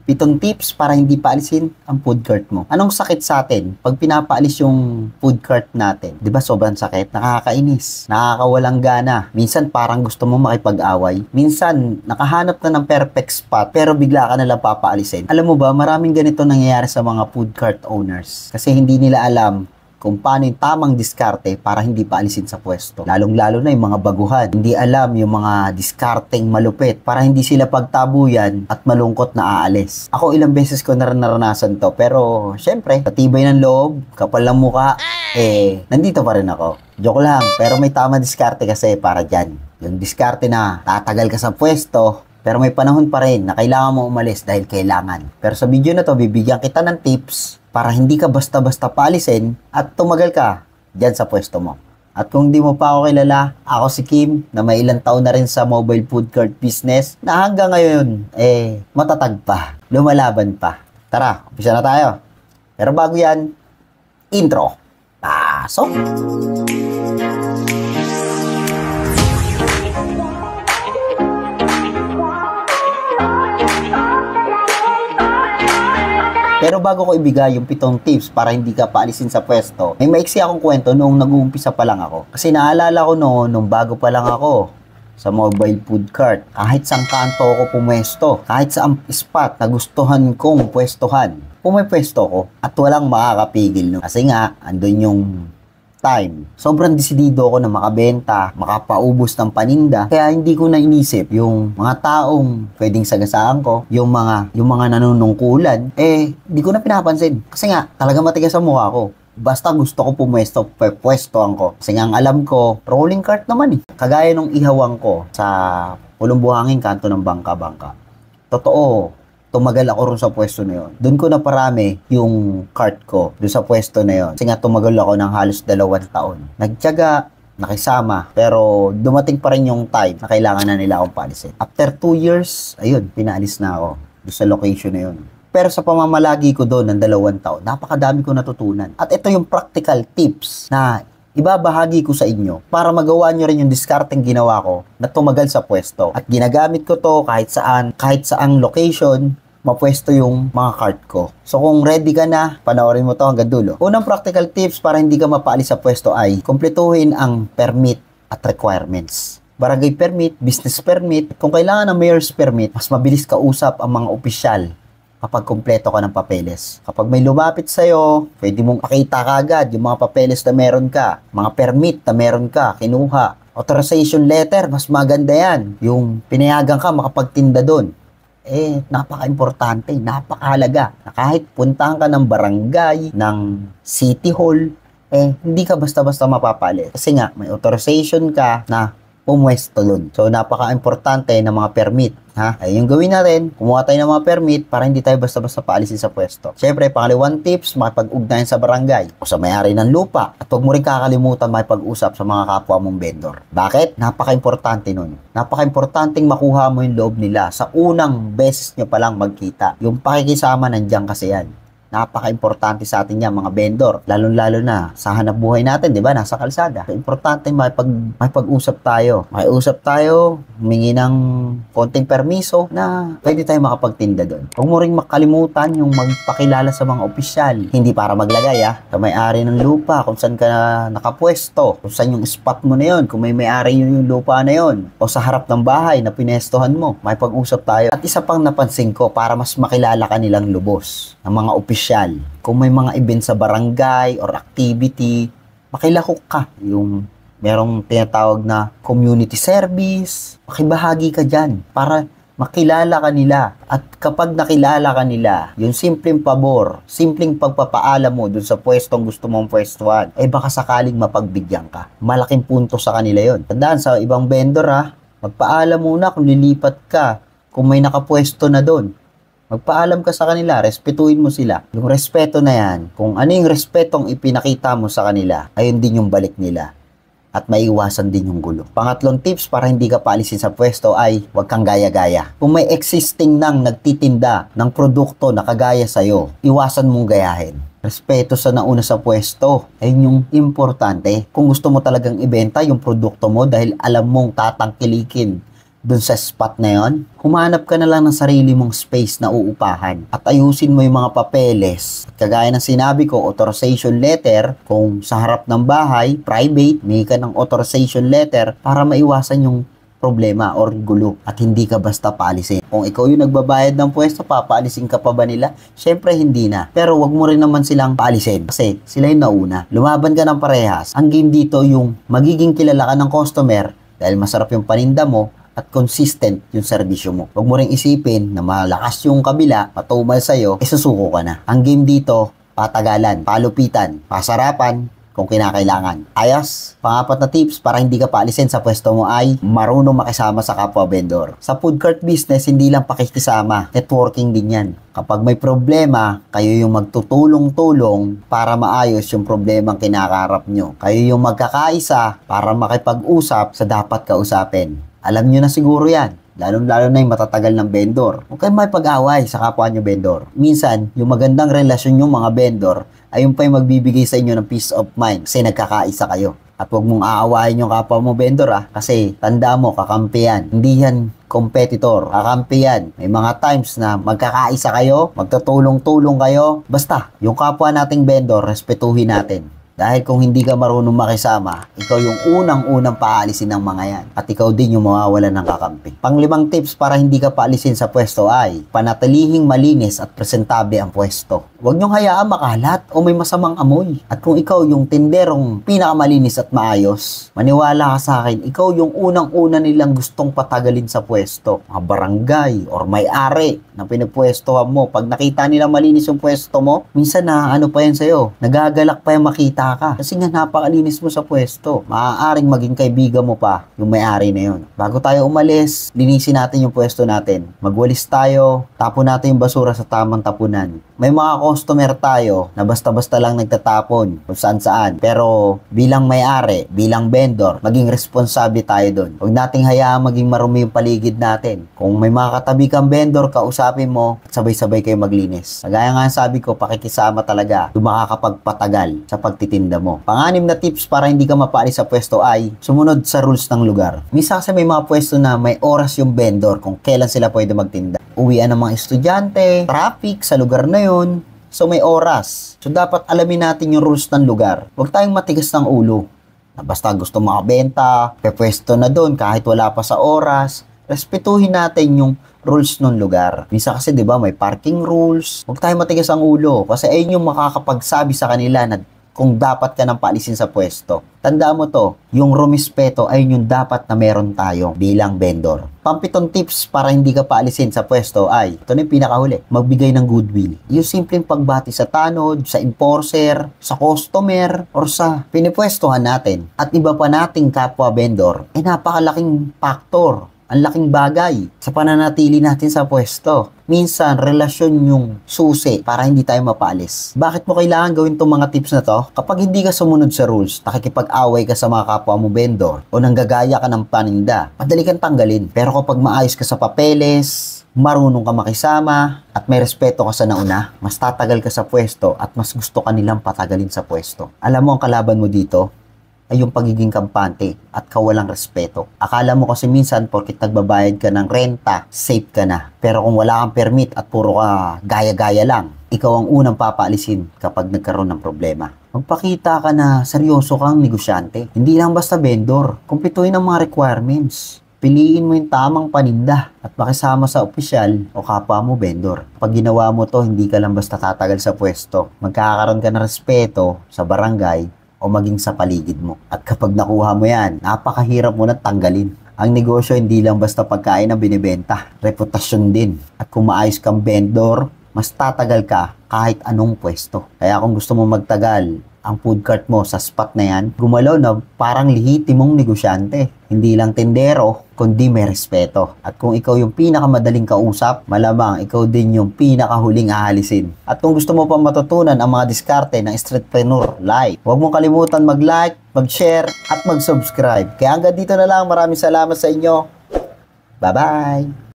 7 tips para hindi paalisin ang food cart mo. Anong sakit sa atin? Pag pinapaalis yung food cart natin, di ba sobrang sakit? Nakakainis, nakakawalang gana. Minsan parang gusto mo makipag-away. Minsan nakahanap na ng perfect spot pero bigla ka nalang papaalisin. Alam mo ba, maraming ganito nangyayari sa mga food cart owners kasi hindi nila alam kung paano yung tamang diskarte para hindi paalisin sa pwesto. Lalong-lalo na yung mga baguhan. Hindi alam yung mga diskarteng malupit para hindi sila pagtabuyan at malungkot na aalis. Ako ilang beses ko na naranasan to, pero syempre, patibay ng loob, kapal ng muka, nandito pa rin ako. Joke lang, pero may tamang diskarte kasi para dyan. Yung diskarte na tatagal ka sa pwesto, pero may panahon pa rin na kailangan mo umalis dahil kailangan. Pero sa video na to, bibigyan kita ng tips para hindi ka basta-basta paalisin at tumagal ka dyan sa pwesto mo. At kung di mo pa ako kilala, ako si Kim na may ilang taon na rin sa mobile food cart business na hanggang ngayon, matatag pa, lumalaban pa. Tara, umpisa na tayo. Pero bago yan, intro. Pasok! Pero bago ko ibigay yung 7 tips para hindi ka paalisin sa pwesto, may maiksi akong kwento noong nag-uumpisa pa lang ako. Kasi naalala ko noon, nung bago pa lang ako sa mobile food cart, kahit saan kanto ako pumwesto, kahit saan spot na gustuhan kong pwestohan, pumepwesto ko at walang makakapigil. No? Kasi nga, andun yung time. Sobrang desidido ako na makabenta, makapaubos ng paninda. Kaya hindi ko na inisip yung mga taong pwedeng sagasaan ko, yung mga nanunungkulan, hindi ko na pinapansin. Kasi nga, talaga matigas ang mukha ko. Basta gusto ko pumwesto, pwestoan ko. Kasi nga ang alam ko, rolling cart naman Kagaya nung ihawang ko sa Pulong Buhangin, kanto ng Bangka-Bangka. Totoo, tumagal ako ron sa pwesto na yon. Doon ko na parami yung cart ko doon sa pwesto na yon. Kasi nga tumagal ako ng halos 2 taon. Nagtiyaga, nakisama, pero dumating pa rin yung time na kailangan na nila akong paalisin. After 2 years, ayun, pinaalis na ako doon sa location na yon. Pero sa pamamalagi ko doon ng 2 taon, napakadami ko natutunan. At ito yung practical tips na ibabahagi ko sa inyo para magawa nyo rin yung diskarteng ginawa ko na tumagal sa pwesto. At ginagamit ko to kahit saang location, mapwesto yung mga cart ko. So kung ready ka na, panoorin mo to hanggang dulo. Unang practical tips para hindi ka mapaalis sa pwesto ay kumpletuhin ang permit at requirements. Barangay permit, business permit, kung kailangan ng mayor's permit, mas mabilis kausap ang mga opisyal kapag kumpleto ka ng papeles. Kapag may lumapit sa'yo, pwede mong pakita kagad yung mga papeles na meron ka, mga permit na meron ka, kinuha. Authorization letter, mas maganda yan. Yung pinayagan ka makapagtinda doon. Napaka-importante, napakahalaga. Na kahit puntahan ka ng barangay, ng city hall, hindi ka basta-basta mapapalit. Kasi nga, may authorization ka na pumwesto doon. So, napaka-importante ng mga permit. Yung gawin natin, kumuha tayo ng mga permit para hindi tayo basta-basta paalisin sa pwesto. Siyempre, pangalawang tips, makipag-ugnayan sa barangay o sa may-ari ng lupa. At huwag mo rin kakalimutan makipag-usap sa mga kapwa mong vendor. Bakit? Napaka-importante nun. Napaka-importanteng makuha mo yung loob nila sa unang beses nyo palang magkita. Yung pakikisama, nandiyan kasi yan. Napaka-importante sa atin yan, mga vendor. Lalo-lalo na sa hanap buhay natin, di ba? Nasa kalsada. So, importante makipag-usap tayo. Makiusap tayo, humingi ng konting permiso na pwede tayo makapagtinda doon. Huwag mo rin makalimutan yung magpakilala sa mga opisyal. Hindi para maglagay, sa may-ari ng lupa, kung saan ka nakapwesto, kung saan yung spot mo na yun, kung may may-ari yung lupa na yun, o sa harap ng bahay na pinestohan mo, makipag-usap tayo. At isa pang napansin ko, para mas makilala ka nilang lubos ng mga opisyal. Kung may mga event sa barangay or activity, makilahok ka. Yung merong tinatawag na community service, makibahagi ka dyan para makilala ka nila. At kapag nakilala ka nila, yung simpleng pabor, simpleng pagpapaalam mo dun sa pwestong gusto mong pwestuhan, baka sakaling mapagbigyan ka. Malaking punto sa kanila yon. Tandaan, sa ibang vendor magpaalam muna kung lilipat ka, kung may nakapwesto na doon. Magpaalam ka sa kanila, respetuhin mo sila. Yung respeto na yan, kung ano yung respetong ipinakita mo sa kanila, ayun din yung balik nila. At maiwasan din yung gulo. Pangatlong tips para hindi ka paalisin sa pwesto ay huwag kang gaya-gaya. Kung may existing nang nagtitinda ng produkto na kagaya sa'yo, iwasan mong gayahin. Respeto sa nauna sa pwesto. Ayun yung importante. Kung gusto mo talagang ibenta yung produkto mo dahil alam mong tatangkilikin dun sa spot na yon, humanap ka na lang ng sarili mong space na uupahan at ayusin mo yung mga papeles. At kagaya ng sinabi ko, authorization letter, kung sa harap ng bahay, private, may ka ng authorization letter para maiwasan yung problema or gulo at hindi ka basta paalisin. Kung ikaw yung nagbabayad ng pwesto, papaalisin ka pa ba nila? Syempre hindi na. Pero wag mo rin naman silang paalisin kasi sila yung nauna. Lumaban ka ng parehas. Ang game dito yung magiging kilala ka ng customer dahil masarap yung paninda mo at consistent yung serbisyo mo. Huwag mo ring isipin na malakas yung kabila, matumal sa'yo, susuko ka na. Ang game dito, patagalan, palupitan, pasarapan, kung kinakailangan. Ayos, pangapat na tips para hindi ka paalisin sa pwesto mo ay marunong makisama sa kapwa vendor. Sa food cart business, hindi lang pakikisama, networking din yan. Kapag may problema, kayo yung magtutulong-tulong para maayos yung problema ang kinakaharap nyo. Kayo yung magkakaisa para makipag-usap sa dapat kausapin. Alam nyo na siguro yan. Lalo na yung matatagal ng vendor. Huwag kayong may pag-away sa kapwa nyo vendor. Minsan, yung magandang relasyon yung mga vendor ay yung pa yung magbibigay sa inyo ng peace of mind kasi nagkakaisa kayo. At huwag mong aawayin yung kapwa mo vendor kasi tanda mo, kakampi yan. Hindi yan competitor, kakampi yan. May mga times na magkakaisa kayo, magtutulong-tulong kayo. Basta, yung kapwa nating vendor, respetuhin natin. Dahil kung hindi ka marunong makisama, ikaw yung unang-unang paalisin ng mga yan. At ikaw din yung mawawalan ng kakampi. Panglimang tips para hindi ka paalisin sa pwesto ay panatilihing malinis at presentable ang pwesto. Huwag niyong hayaan makalat o may masamang amoy. At kung ikaw yung tinderong pinakamalinis at maayos, maniwala ka sa akin, ikaw yung unang-una nilang gustong patagalin sa pwesto. Mga barangay or may-ari na pinapwestohan mo. Pag nakita nila malinis yung pwesto mo, minsan na ano pa yan sa'yo, nagagalak pa yan makita ka. Kasi nga napakalinis mo sa pwesto. Maaaring maging kaibigan mo pa yung may-ari na yun. Bago tayo umalis, linisin natin yung pwesto natin. Magwalis tayo, tapon natin yung basura sa tamang tapunan. May mga customer tayo na basta-basta lang nagtatapon kung saan-saan. Pero bilang may-ari, bilang vendor, maging responsable tayo doon. Huwag nating hayaan maging marumi yung paligid natin. Kung may mga katabi kang vendor, kausapin mo at sabay-sabay kayo maglinis. Kagaya nga sabi ko, pakikisama talaga. Doon makakapagpatagal sa pagtitinda mo. Pang-anim na tips para hindi ka mapaalis sa pwesto ay sumunod sa rules ng lugar. Minsan kasi may mga pwesto na may oras yung vendor kung kailan sila pwede magtinda. Uwian ng mga estudyante, traffic sa lugar na yun. So may oras. So dapat alamin natin yung rules ng lugar. Huwag tayong matigas ng ulo. Na basta gusto makabenta, pepwesto na doon kahit wala pa sa oras. Respetuhin natin yung rules ng lugar. Minsan kasi 'di ba may parking rules. Huwag tayong matigas ang ulo kasi ayun yung makakapagsabi sa kanila na kung dapat ka nang paalisin sa pwesto. Tandaan mo to, yung rumispeto ay yung dapat na meron tayo bilang vendor. Pampitong tips para hindi ka paalisin sa pwesto ay, ito na yung pinakahuli, magbigay ng goodwill. Yung simpleng pagbati sa tanod, sa enforcer, sa customer, or sa pinipwestohan natin. At iba pa nating kapwa vendor, napakalaking factor. Ang laking bagay sa pananatili natin sa pwesto. Minsan, relasyon yung susi para hindi tayo mapaalis. Bakit mo kailangan gawin itong mga tips na to? Kapag hindi ka sumunod sa rules, nakikipag-away ka sa mga kapwa mo vendor o nanggagaya ka ng paninda, madali kang tanggalin. Pero kapag maayos ka sa papeles, marunong ka makisama, at may respeto ka sa nauna, mas tatagal ka sa pwesto at mas gusto ka nilang patagalin sa pwesto. Alam mo ang kalaban mo dito? Ay yung pagiging kampante at kawalang respeto. Akala mo kasi minsan porkit nagbabayad ka ng renta, safe ka na. Pero kung wala kang permit at puro ka gaya-gaya lang, ikaw ang unang papaalisin kapag nagkaroon ng problema. Magpakita ka na seryoso kang negosyante. Hindi lang basta vendor. Kumpletuhin ang mga requirements. Piliin mo yung tamang paninda at makisama sa opisyal o kapwa mo vendor. Pag ginawa mo to, hindi ka lang basta tatagal sa pwesto. Magkakaroon ka ng respeto sa barangay o maging sa paligid mo. At kapag nakuha mo yan, napakahirap mo na tanggalin. Ang negosyo hindi lang basta pagkain ang binibenta, reputasyon din. At kung maayos kang vendor, mas tatagal ka kahit anong pwesto. Kaya kung gusto mo magtagal ang food cart mo sa spot na yan, gumalaw na parang lehitimong negosyante. Hindi lang tendero, kundi may respeto. At kung ikaw yung pinakamadaling kausap, malamang ikaw din yung pinakahuling aalisin. At kung gusto mo pa matutunan ang mga diskarte ng Streetpreneur Live, huwag mong kalimutan mag-like, mag-share, at mag-subscribe. Kaya hanggang dito na lang. Maraming salamat sa inyo. Bye-bye!